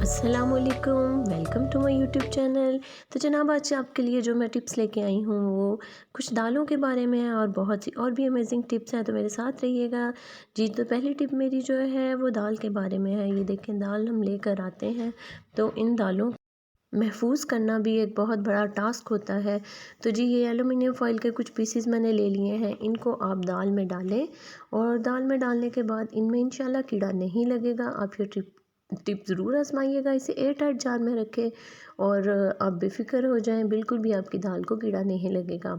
अस्सलामुअलैकुम, welcome to my YouTube channel. तो जनाब आज आपके लिए जो मैं टिप्स लेके आई हूँ वो कुछ दालों के बारे में है और बहुत सी और भी अमेजिंग टिप्स हैं, तो मेरे साथ रहिएगा जी। तो पहली टिप मेरी जो है वो दाल के बारे में है। ये देखें, दाल हम लेकर आते हैं तो इन दालों महफूज करना भी एक बहुत बड़ा टास्क होता है। तो जी ये एलुमिनियम फॉइल के कुछ पीसेस मैंने ले लिए हैं, इनको आप दाल में डालें और दाल में डालने के बाद इनमें इंशाल्लाह कीड़ा नहीं लगेगा। आप ये टिप ज़रूर आजमाइएगा। इसे एयर टाइट जार में रखें और आप बेफिक्र हो जाएं, बिल्कुल भी आपकी दाल को कीड़ा नहीं लगेगा।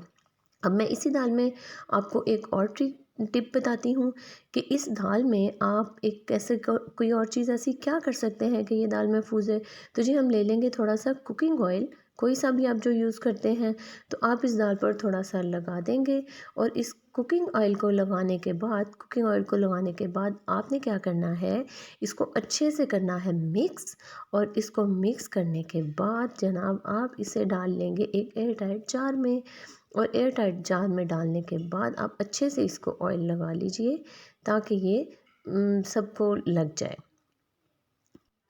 अब मैं इसी दाल में आपको एक और टिप बताती हूँ कि इस दाल में आप एक ऐसे कोई और चीज़ ऐसी क्या कर सकते हैं कि ये दाल महफूज है। तो जी हम ले लेंगे थोड़ा सा कुकिंग ऑयल, कोई सा भी आप जो यूज़ करते हैं, तो आप इस दाल पर थोड़ा सा लगा देंगे और इस कुकिंग ऑयल को लगाने के बाद आपने क्या करना है, इसको अच्छे से करना है मिक्स। और इसको मिक्स करने के बाद जनाब आप इसे डाल लेंगे एक एयर टाइट जार में। और एयर टाइट जार में डालने के बाद आप अच्छे से इसको ऑयल लगा लीजिए ताकि ये सबको लग जाए।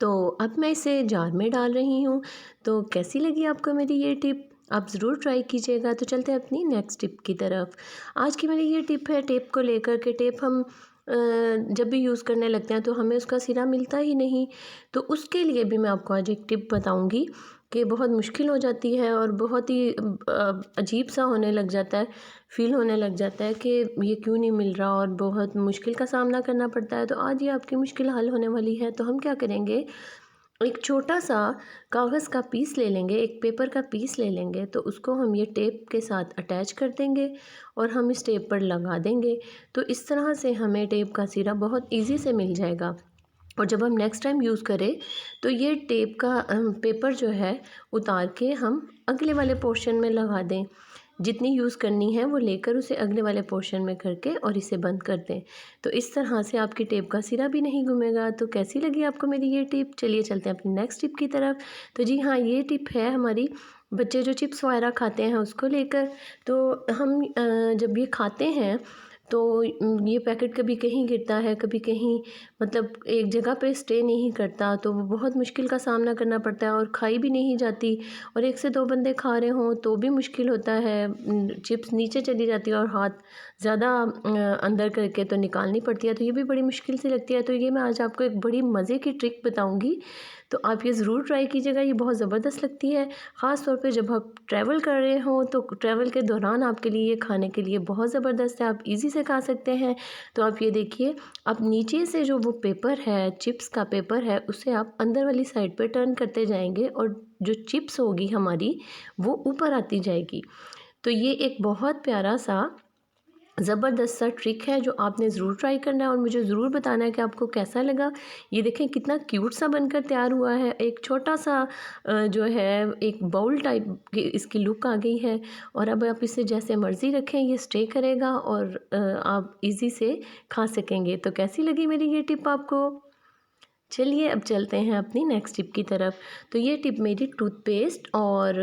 तो अब मैं इसे जार में डाल रही हूँ। तो कैसी लगी आपको मेरी ये टिप? आप ज़रूर ट्राई कीजिएगा। तो चलते हैं अपनी नेक्स्ट टिप की तरफ। आज की मेरी ये टिप है टेप को लेकर के। टेप हम जब भी यूज़ करने लगते हैं तो हमें उसका सिरा मिलता ही नहीं। तो उसके लिए भी मैं आपको आज एक टिप बताऊंगी कि बहुत मुश्किल हो जाती है और बहुत ही अजीब सा होने लग जाता है, फ़ील होने लग जाता है कि ये क्यों नहीं मिल रहा और बहुत मुश्किल का सामना करना पड़ता है। तो आज ये आपकी मुश्किल हल होने वाली है। तो हम क्या करेंगे, एक छोटा सा कागज़ का पीस ले लेंगे, एक पेपर का पीस ले लेंगे, तो उसको हम ये टेप के साथ अटैच कर देंगे और हम इस टेप पर लगा देंगे। तो इस तरह से हमें टेप का सिरा बहुत इजी से मिल जाएगा। और जब हम नेक्स्ट टाइम यूज़ करें तो ये टेप का पेपर जो है उतार के हम अगले वाले पोर्शन में लगा दें। जितनी यूज़ करनी है वो लेकर उसे अगले वाले पोर्शन में करके और इसे बंद कर दें। तो इस तरह से आपकी टेप का सिरा भी नहीं घूमेगा। तो कैसी लगी आपको मेरी ये टिप? चलिए चलते हैं अपनी नेक्स्ट टिप की तरफ। तो जी हाँ, ये टिप है हमारी बच्चे जो चिप्स वगैरह खाते हैं उसको लेकर। तो हम जब ये खाते हैं तो ये पैकेट कभी कहीं गिरता है, कभी कहीं, मतलब एक जगह पे स्टे नहीं करता, तो वो बहुत मुश्किल का सामना करना पड़ता है और खाई भी नहीं जाती। और एक से दो बंदे खा रहे हों तो भी मुश्किल होता है, चिप्स नीचे चली जाती है और हाथ ज़्यादा अंदर करके तो निकालनी पड़ती है, तो ये भी बड़ी मुश्किल से लगती है। तो ये मैं आज आपको एक बड़ी मज़े की ट्रिक बताऊँगी, तो आप ये ज़रूर ट्राई कीजिएगा। ये बहुत ज़बरदस्त लगती है, ख़ास तौर पे जब आप ट्रैवल कर रहे हों तो ट्रैवल के दौरान आपके लिए ये खाने के लिए बहुत ज़बरदस्त है, आप इजी से खा सकते हैं। तो आप ये देखिए, आप नीचे से जो वो पेपर है, चिप्स का पेपर है, उसे आप अंदर वाली साइड पे टर्न करते जाएंगे और जो चिप्स होगी हमारी वो ऊपर आती जाएगी। तो ये एक बहुत प्यारा सा ज़बरदस्त सा ट्रिक है जो आपने ज़रूर ट्राई करना है और मुझे ज़रूर बताना है कि आपको कैसा लगा। ये देखें कितना क्यूट सा बनकर तैयार हुआ है। एक छोटा सा जो है एक बाउल टाइप की इसकी लुक आ गई है। और अब आप इसे जैसे मर्ज़ी रखें, ये स्टे करेगा और आप इजी से खा सकेंगे। तो कैसी लगी मेरी ये टिप आपको? चलिए अब चलते हैं अपनी नेक्स्ट टिप की तरफ। तो ये टिप मेरी टूथपेस्ट और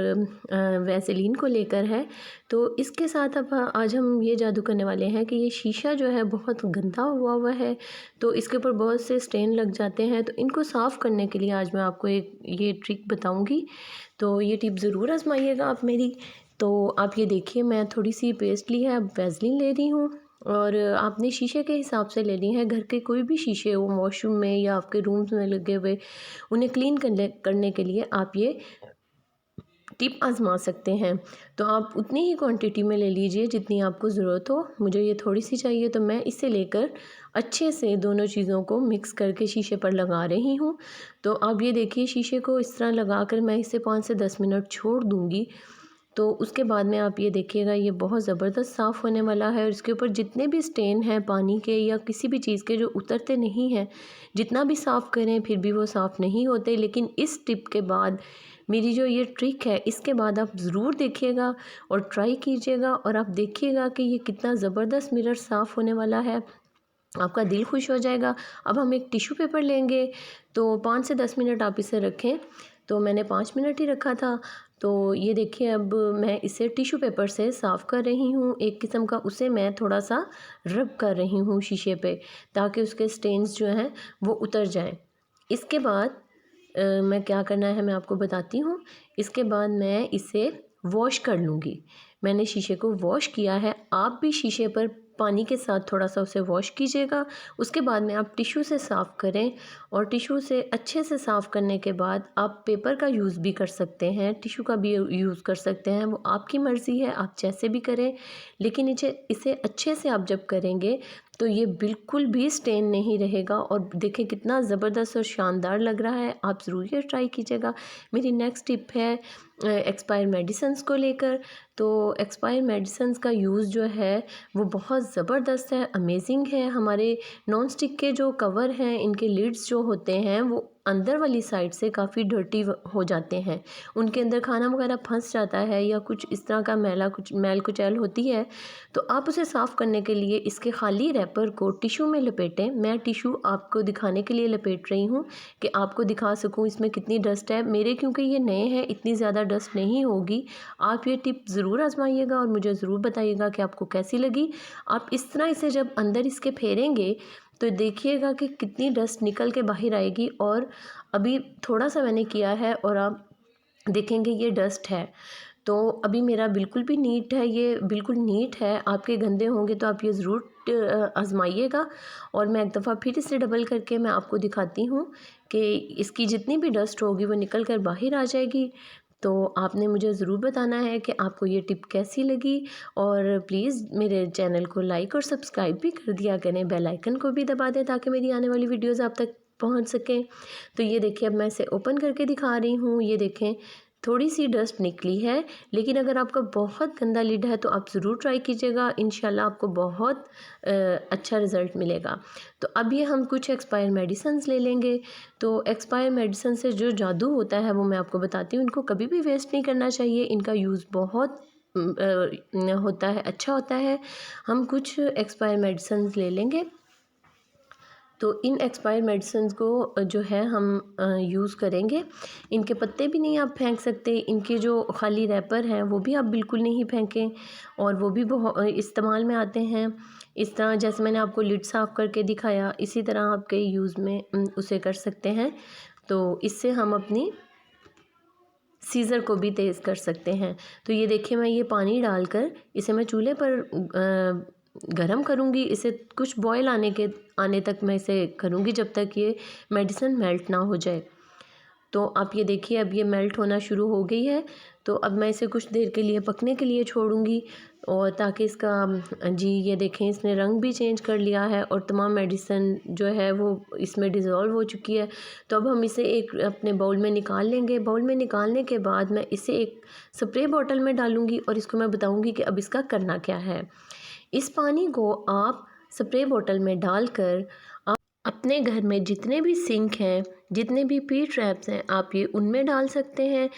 वैसलीन को लेकर है। तो इसके साथ अब आज हम ये जादू करने वाले हैं कि ये शीशा जो है बहुत गंदा हुआ हुआ है, तो इसके ऊपर बहुत से स्टेन लग जाते हैं। तो इनको साफ़ करने के लिए आज मैं आपको एक ये ट्रिक बताऊंगी। तो ये टिप ज़रूर आजमाइएगा आप मेरी। तो आप ये देखिए, मैं थोड़ी सी पेस्ट ली है, अब वैसलीन ले रही हूँ और आपने शीशे के हिसाब से लेनी है। घर के कोई भी शीशे हो, वॉशरूम में या आपके रूम्स में लगे हुए, उन्हें क्लीन करने के लिए आप ये टिप आजमा सकते हैं। तो आप उतनी ही क्वांटिटी में ले लीजिए जितनी आपको ज़रूरत हो। मुझे ये थोड़ी सी चाहिए तो मैं इसे लेकर अच्छे से दोनों चीज़ों को मिक्स करके शीशे पर लगा रही हूँ। तो आप ये देखिए, शीशे को इस तरह लगा कर मैं इसे 5 से 10 मिनट छोड़ दूँगी। तो उसके बाद में आप ये देखिएगा, ये बहुत ज़बरदस्त साफ़ होने वाला है और इसके ऊपर जितने भी स्टेन हैं पानी के या किसी भी चीज़ के जो उतरते नहीं हैं, जितना भी साफ़ करें फिर भी वो साफ़ नहीं होते। लेकिन इस टिप के बाद, मेरी जो ये ट्रिक है, इसके बाद आप ज़रूर देखिएगा और ट्राई कीजिएगा और आप देखिएगा कि ये कितना ज़बरदस्त मिरर साफ़ होने वाला है, आपका दिल खुश हो जाएगा। अब हम एक टिश्यू पेपर लेंगे, तो 5 से 10 मिनट आप इसे रखें। तो मैंने 5 मिनट ही रखा था। तो ये देखिए, अब मैं इसे टिश्यू पेपर से साफ़ कर रही हूँ एक किस्म का, उसे मैं थोड़ा सा रब कर रही हूँ शीशे पे ताकि उसके स्टेन्स जो हैं वो उतर जाएं। इसके बाद मैं क्या करना है मैं आपको बताती हूँ। इसके बाद मैं इसे वॉश कर लूँगी। मैंने शीशे को वॉश किया है, आप भी शीशे पर पानी के साथ थोड़ा सा उसे वॉश कीजिएगा। उसके बाद में आप टिश्यू से साफ़ करें और टिश्यू से अच्छे से साफ़ करने के बाद आप पेपर का यूज़ भी कर सकते हैं, टिश्यू का भी यूज़ कर सकते हैं, वो आपकी मर्ज़ी है, आप जैसे भी करें। लेकिन इसे अच्छे से आप जब करेंगे तो ये बिल्कुल भी स्टेन नहीं रहेगा और देखें कितना ज़बरदस्त और शानदार लग रहा है। आप ज़रूर ये ट्राई कीजिएगा। मेरी नेक्स्ट टिप है एक्सपायर मेडिसिन्स को लेकर। तो एक्सपायर मेडिसिन्स का यूज़ जो है वो बहुत ज़बरदस्त है, अमेजिंग है। हमारे नॉन स्टिक के जो कवर हैं, इनके लिड्स जो होते हैं वो अंदर वाली साइड से काफ़ी डर्टी हो जाते हैं, उनके अंदर खाना वगैरह फंस जाता है या कुछ इस तरह का मैल कुचैल होती है। तो आप उसे साफ़ करने के लिए इसके खाली रैपर को टिश्यू में लपेटें। मैं टिश्यू आपको दिखाने के लिए लपेट रही हूँ कि आपको दिखा सकूँ इसमें कितनी डस्ट है। मेरे क्योंकि ये नए हैं, इतनी ज़्यादा डस्ट नहीं होगी। आप ये टिप ज़रूर आजमाइएगा और मुझे ज़रूर बताइएगा कि आपको कैसी लगी। आप इस तरह इसे जब अंदर इसके फेरेंगे तो देखिएगा कि कितनी डस्ट निकल के बाहर आएगी। और अभी थोड़ा सा मैंने किया है और आप देखेंगे ये डस्ट है, तो अभी मेरा बिल्कुल भी नीट है, ये बिल्कुल नीट है। आपके गंदे होंगे तो आप ये ज़रूर आजमाइएगा। और मैं एक दफ़ा फिर इसे डबल करके मैं आपको दिखाती हूँ कि इसकी जितनी भी डस्ट होगी वो निकल कर बाहर आ जाएगी। तो आपने मुझे ज़रूर बताना है कि आपको ये टिप कैसी लगी। और प्लीज़ मेरे चैनल को लाइक और सब्सक्राइब भी कर दिया करें, बेल आइकन को भी दबा दें ताकि मेरी आने वाली वीडियोज़ आप तक पहुंच सकें। तो ये देखिए, अब मैं इसे ओपन करके दिखा रही हूँ। ये देखें, थोड़ी सी डस्ट निकली है, लेकिन अगर आपका बहुत गंदा लिड है तो आप ज़रूर ट्राई कीजिएगा, इंशाल्लाह आपको बहुत अच्छा रिज़ल्ट मिलेगा। तो अब ये हम कुछ एक्सपायर मेडिसिन्स ले लेंगे। तो एक्सपायर मेडिसिन से जो जादू होता है वो मैं आपको बताती हूँ। इनको कभी भी वेस्ट नहीं करना चाहिए, इनका यूज़ बहुत होता है, अच्छा होता है। हम कुछ एक्सपायर मेडिसिन्स ले लेंगे। तो इन एक्सपायर मेडिसिन्स को जो है हम यूज़ करेंगे। इनके पत्ते भी नहीं आप फेंक सकते, इनके जो खाली रैपर हैं वो भी आप बिल्कुल नहीं फेंकें, और वो भी इस्तेमाल में आते हैं। इस तरह जैसे मैंने आपको लिड साफ़ करके दिखाया, इसी तरह आप कई यूज़ में उसे कर सकते हैं। तो इससे हम अपनी सीज़र को भी तेज़ कर सकते हैं। तो ये देखिए, मैं ये पानी डालकर इसे मैं चूल्हे पर गरम करूँगी। इसे कुछ बॉयल आने तक मैं इसे करूँगी जब तक ये मेडिसिन मेल्ट ना हो जाए। तो आप ये देखिए, अब ये मेल्ट होना शुरू हो गई है। तो अब मैं इसे कुछ देर के लिए पकने के लिए छोड़ूंगी, और ताकि इसका जी ये देखें, इसने रंग भी चेंज कर लिया है और तमाम मेडिसिन जो है वो इसमें डिज़ोल्व हो चुकी है। तो अब हम इसे एक अपने बाउल में निकाल लेंगे। बाउल में निकालने के बाद मैं इसे एक स्प्रे बॉटल में डालूंगी और इसको मैं बताऊंगी कि अब इसका करना क्या है। इस पानी को आप स्प्रे बॉटल में डालकर आप अपने घर में जितने भी सिंक हैं, जितने भी पी ट्रैप्स हैं, आप ये उनमें डाल सकते हैं।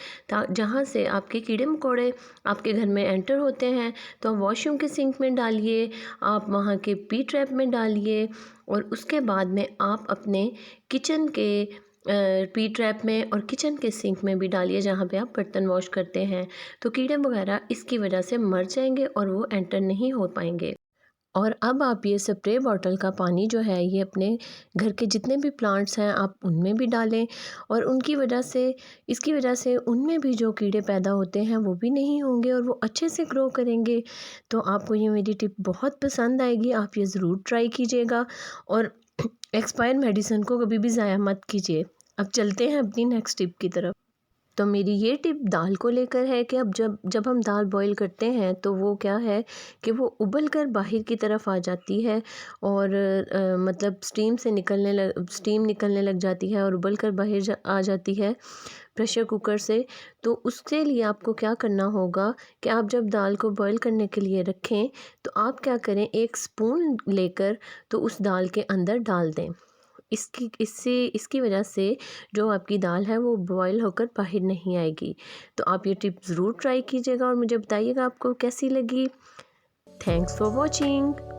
जहाँ से आपके कीड़े मकोड़े आपके घर में एंटर होते हैं, तो आप वॉशरूम के सिंक में डालिए, आप वहाँ के पी ट्रैप में डालिए, और उसके बाद में आप अपने किचन के पी ट्रैप में और किचन के सिंक में भी डालिए, जहाँ पे आप बर्तन वॉश करते हैं। तो कीड़े वगैरह इसकी वजह से मर जाएंगे और वो एंटर नहीं हो पाएंगे। और अब आप ये स्प्रे बॉटल का पानी जो है ये अपने घर के जितने भी प्लांट्स हैं आप उनमें भी डालें, और इसकी वजह से उनमें भी जो कीड़े पैदा होते हैं वो भी नहीं होंगे और वो अच्छे से ग्रो करेंगे। तो आपको ये मेरी टिप बहुत पसंद आएगी, आप ये ज़रूर ट्राई कीजिएगा। और एक्सपायर मेडिसिन को कभी भी ज़ाया मत कीजिए। अब चलते हैं अपनी नेक्स्ट टिप की तरफ। तो मेरी ये टिप दाल को लेकर है कि अब जब जब हम दाल बॉईल करते हैं तो वो क्या है कि वो उबल कर बाहर की तरफ आ जाती है, और मतलब स्टीम निकलने लग जाती है और उबल कर आ जाती है प्रेशर कुकर से। तो उसके लिए आपको क्या करना होगा कि आप जब दाल को बॉईल करने के लिए रखें तो आप क्या करें, एक स्पून लेकर तो उस दाल के अंदर डाल दें। इसकी वजह से जो आपकी दाल है वो बॉयल होकर बाहर नहीं आएगी। तो आप ये टिप ज़रूर ट्राई कीजिएगा और मुझे बताइएगा आपको कैसी लगी। Thanks for watching.